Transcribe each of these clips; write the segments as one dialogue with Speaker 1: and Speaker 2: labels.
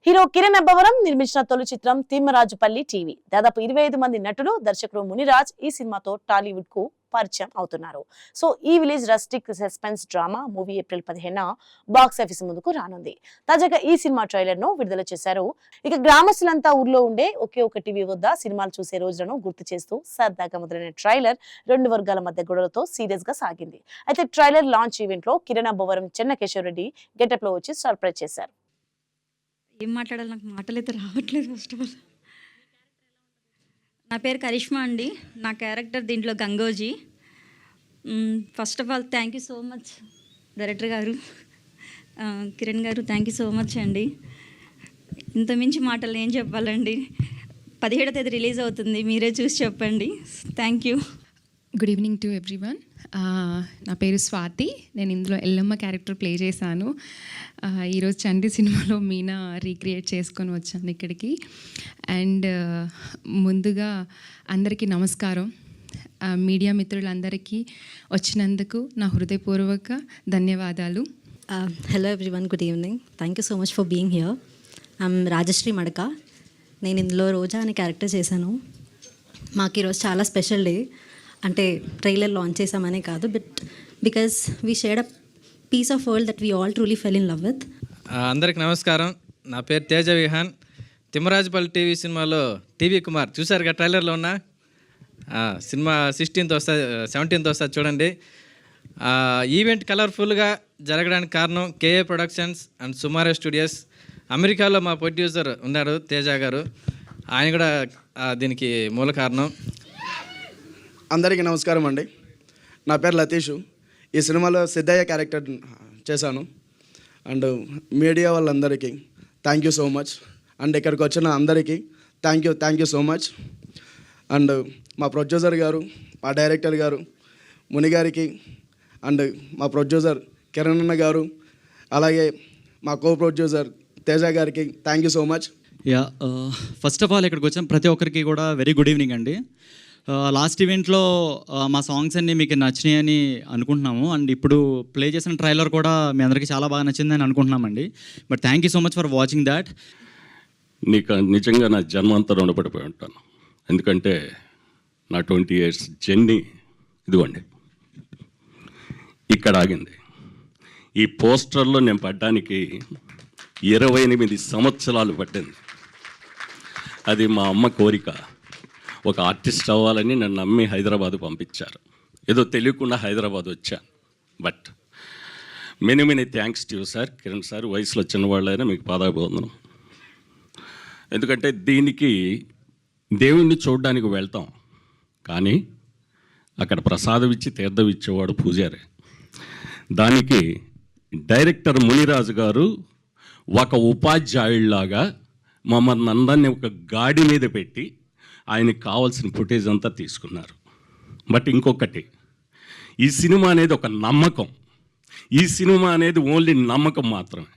Speaker 1: Hero Kiran Abbavaram నిర్మించిన తొలి చిత్రం తిమ్మరాజుపల్లి టీవీ. దాదాపు 25 మంది నటులు, దర్శకుడు మునిరాజ్ ఈ సినిమాతో టాలీవుడ్ కు పరిచయం అవుతున్నారు. సో ఈ village rustic suspense drama movie April 15న బాక్స్ ఆఫీస్ ముందుకు రానుంది. తాజాగా ఈ సినిమా ట్రైలర్ ను విడుదల చేశారు. ఇక గ్రామస్తులంతా ఊర్లో ఉండే ఒకే ఒక టీవీ వద్ద సినిమాలు చూసే రోజులను గుర్తు చేస్తూ సరదాగా మొదలైన ట్రైలర్ రెండు వర్గాల మధ్య గొడవలతో సీరియస్ గా సాగింది. అయితే ట్రైలర్ లాంచ్ ఈవెంట్ లో కిరణ్ అబ్బవరం చెన్నకేశవ రెడ్డి గెటప్ లో వచ్చి సర్ప్రైజ్ చేశారు.
Speaker 2: ఏం మాట్లాడాలి, నాకు మాటలైతే రావట్లేదు. ఫస్ట్ ఆఫ్ ఆల్ నా పేరు కరిష్మా అండి. నా క్యారెక్టర్ దీంట్లో Gangoji. First of all thank you so much director గారు, కిరణ్ గారు, థ్యాంక్ యూ సో మచ్ అండి. ఇంతమించి మాటలు ఏం చెప్పాలండి. 17వ తేదీ రిలీజ్ అవుతుంది, మీరే చూసి చెప్పండి. Thank you.
Speaker 3: Good evening to everyone. నా పేరు స్వాతి. నేను ఇందులో ఎల్లమ్మ క్యారెక్టర్ ప్లే చేశాను. ఈరోజు చంటి సినిమాలో మీనా రీక్రియేట్ చేసుకొని వచ్చాను ఇక్కడికి. అండ్ ముందుగా అందరికీ నమస్కారం. మీడియా మిత్రులందరికీ వచ్చినందుకు నా హృదయపూర్వక ధన్యవాదాలు.
Speaker 4: Hello everyone, good evening. Thank you so much for being here. I'm Rajashri Madaka. నేను ఇందులో రోజా అనే క్యారెక్టర్ చేశాను. మాకు ఈరోజు చాలా స్పెషల్ డే. అంటే ట్రైలర్ లాంచ్ చేసామనే కాదు, but because we shared a piece of world that we all truly fell in love with.
Speaker 5: అందరికి నమస్కారం. నా పేరు తేజ విహాన్. తిమ్మరాజుపల్లి టీవీ సినిమాలో టీవీ కుమార్ చూసారుగా ట్రైలర్లో ఉన్న సినిమా 17th వస్తుంది చూడండి. ఈవెంట్ కలర్ఫుల్గా జరగడానికి కారణం కేఏ ప్రొడక్షన్స్ అండ్ సుమారే స్టూడియోస్. అమెరికాలో మా ప్రొడ్యూసర్ ఉన్నారు తేజ గారు, ఆయన కూడా దీనికి మూల కారణం.
Speaker 6: అందరికీ నమస్కారం అండి. నా పేరు లతీషు. ఈ సినిమాలో సిద్ధయ్య క్యారెక్టర్ చేశాను. అండ్ మీడియా వాళ్ళందరికీ thank you so much. And ఇక్కడికి వచ్చిన అందరికీ thank you so much. And మా ప్రొడ్యూసర్ గారు, మా డైరెక్టర్ గారు ముని గారికి, అండ్ మా ప్రొడ్యూసర్ కిరణ్ అన్న గారు, అలాగే మా కో ప్రొడ్యూసర్ తేజ గారికి thank you so much.
Speaker 7: First of all ఇక్కడికి వచ్చిన ప్రతి ఒక్కరికి కూడా వెరీ గుడ్ ఈవినింగ్ అండి. లాస్ట్ ఈవెంట్లో మా సాంగ్స్ అన్నీ మీకు నచ్చినాయని అనుకుంటున్నాము. అండ్ ఇప్పుడు ప్లే చేసిన ట్రైలర్ కూడా మీ అందరికీ చాలా బాగా నచ్చిందని అనుకుంటున్నామండి. But thank you so much for watching that.
Speaker 8: నీకు నిజంగా నా జన్మంతా రుణపడిపోయి ఉంటాను. ఎందుకంటే నా 20 years జర్నీ ఇదిగోండి ఇక్కడ ఆగింది. ఈ పోస్టర్లో నేను పడ్డానికి 28 సంవత్సరాలు పట్టింది. అది మా అమ్మ కోరిక. ఒక ఆర్టిస్ట్ అవ్వాలని నన్ను నమ్మి హైదరాబాద్ పంపించారు. ఏదో తెలియకుండా హైదరాబాద్ వచ్చాను. But many thanks to you sir. Kiran sir, వయసులో చిన్నవాళ్ళైనా మీకు పాదాభివందనం. ఎందుకంటే దీనికి దేవుణ్ణి చూడడానికి వెళ్తాం, కానీ అక్కడ ప్రసాదం ఇచ్చి తీర్థం ఇచ్చేవాడు పూజారి. దానికి డైరెక్టర్ మునిరాజు గారు ఒక ఉపాధ్యాయుడిలాగా మమ్మల్ని అందరినీ ఒక గాడి మీద పెట్టి ఆయనకి కావాల్సిన ఫుటేజ్ అంతా తీసుకున్నారు. బట్ ఇంకొకటి, ఈ సినిమా అనేది ఒక నమ్మకం. ఈ సినిమా అనేది ఓన్లీ నమ్మకం మాత్రమే.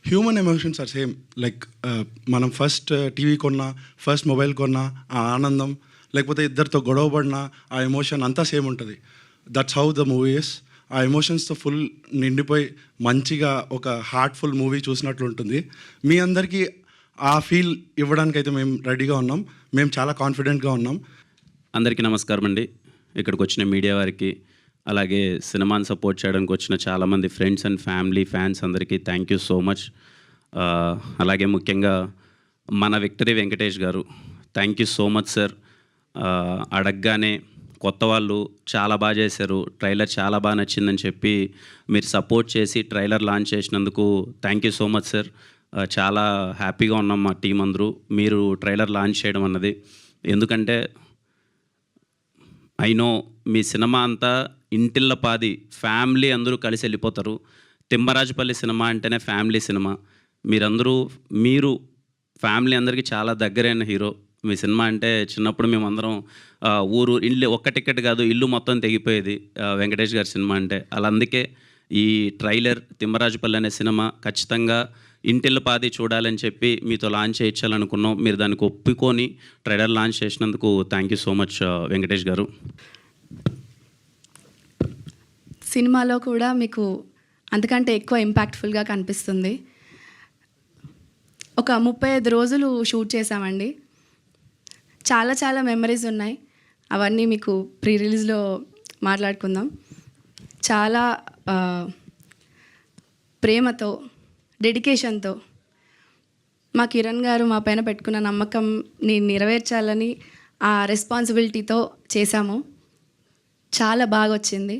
Speaker 9: Human emotions are same. Like మనం ఫస్ట్ టీవీ కొన్నా, ఫస్ట్ మొబైల్ కొన్నా ఆ ఆనందం, లేకపోతే ఇద్దరితో గొడవ పడినా ఆ ఎమోషన్ అంతా సేమ్ ఉంటుంది. That's how the movie is. ఆ ఎమోషన్స్తో ఫుల్ నిండిపోయి మంచిగా ఒక హార్ట్ఫుల్ మూవీ చూసినట్లు ఉంటుంది. మీ అందరికీ ఆ ఫీల్ ఇవ్వడానికైతే మేము రెడీగా ఉన్నాం. మేము చాలా కాన్ఫిడెంట్గా ఉన్నాం.
Speaker 10: అందరికీ నమస్కారం అండి. ఇక్కడికి వచ్చిన మీడియా వారికి, అలాగే సినిమాని సపోర్ట్ చేయడానికి వచ్చిన చాలామంది ఫ్రెండ్స్ అండ్ ఫ్యామిలీ ఫ్యాన్స్ అందరికీ థ్యాంక్ యూ సో మచ్. అలాగే ముఖ్యంగా మన విక్టరీ వెంకటేష్ గారు, thank you so much sir. అడగగానే కొత్త వాళ్ళు చాలా బాగా చేశారు, ట్రైలర్ చాలా బాగా నచ్చిందని చెప్పి మీరు సపోర్ట్ చేసి ట్రైలర్ లాంచ్ చేసినందుకు thank you so much sir. చాలా హ్యాపీగా ఉన్నాం మా టీం అందరూ మీరు ట్రైలర్ లాంచ్ చేయడం అన్నది. ఎందుకంటే ఐ నో మీ సినిమా అంతా ఇంటిల్లపాది ఫ్యామిలీ అందరూ కలిసి వెళ్ళిపోతారు. తిమ్మరాజుపల్లి సినిమా అంటేనే ఫ్యామిలీ సినిమా. మీరు ఫ్యామిలీ అందరికీ చాలా దగ్గరైన హీరో. మీ సినిమా అంటే చిన్నప్పుడు మేమందరం ఇల్లు ఒక్క టికెట్ కాదు, ఇల్లు మొత్తం తెగిపోయేది వెంకటేష్ గారి సినిమా అంటే. అలా అందుకే ఈ ట్రైలర్ తిమ్మరాజుపల్లి అనే సినిమా ఖచ్చితంగా ఇంటిల్లపాది చూడాలని చెప్పి మీతో లాంచ్ చేయించాలనుకున్నాం. మీరు దానికి ఒప్పుకొని ట్రైలర్ లాంచ్ చేసినందుకు thank you so much Venkatesh గారు.
Speaker 3: సినిమాలో కూడా మీకు అంతకంటే ఎక్కువ ఇంపాక్ట్ఫుల్గా కనిపిస్తుంది.
Speaker 11: ఒక 35 రోజులు షూట్ చేసామండి. చాలా చాలా మెమరీస్ ఉన్నాయి. అవన్నీ మీకు ప్రీ రిలీజ్లో మాట్లాడుకుందాం. చాలా ప్రేమతో, డెడికేషన్తో మా కిరణ్ గారు మా పైన పెట్టుకున్న నమ్మకంని నెరవేర్చాలని ఆ రెస్పాన్సిబిలిటీతో చేశాము. చాలా బాగా వచ్చింది.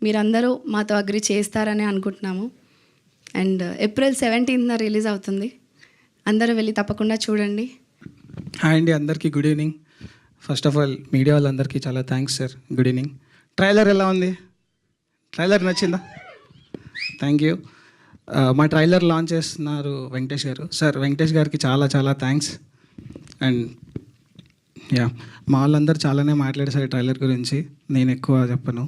Speaker 11: మీరందరూ మాతో అగ్రి చేస్తారని అనుకుంటున్నాము. అండ్ ఏప్రిల్ 17న రిలీజ్ అవుతుంది. అందరూ వెళ్ళి తప్పకుండా చూడండి.
Speaker 12: హాయ్ అండి, అందరికీ good evening. First of all media వాళ్ళందరికీ చాలా thanks sir. Good evening. Trailer ఎలా ఉంది? ట్రైలర్ నచ్చిందా? Thank you. మా ట్రైలర్ లాంచ్ చేస్తున్నారు వెంకటేష్ గారు. సార్ వెంకటేష్ గారికి చాలా చాలా థ్యాంక్స్. అండ్ యా, మా వాళ్ళందరూ చాలానే మాట్లాడేశారు ట్రైలర్ గురించి, నేను ఎక్కువ చెప్పను.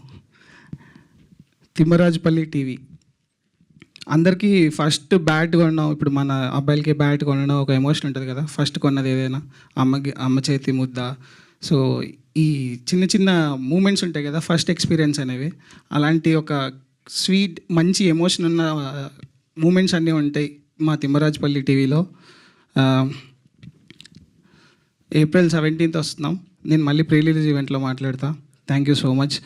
Speaker 12: తిమ్మరాజుపల్లి టీవీ అందరికీ ఫస్ట్ బ్యాట్ కొనడం, ఇప్పుడు మన అబ్బాయిలకి బ్యాట్ కొనడం ఒక ఎమోషన్ ఉంటుంది కదా. ఫస్ట్ కొన్నది ఏదైనా అమ్మ చేతి ముద్ద. సో ఈ చిన్న చిన్న మూమెంట్స్ ఉంటాయి కదా, ఫస్ట్ ఎక్స్పీరియన్స్ అనేవి. అలాంటి ఒక స్వీట్ మంచి ఎమోషన్ ఉన్న మూమెంట్స్ అన్నీ ఉంటాయి మా తిమ్మరాజుపల్లి టీవీలో. ఏప్రిల్ 17th వస్తున్నాం. నేను మళ్ళీ ప్రీ రిలీజ్ ఈవెంట్లో మాట్లాడతా. Thank you so much.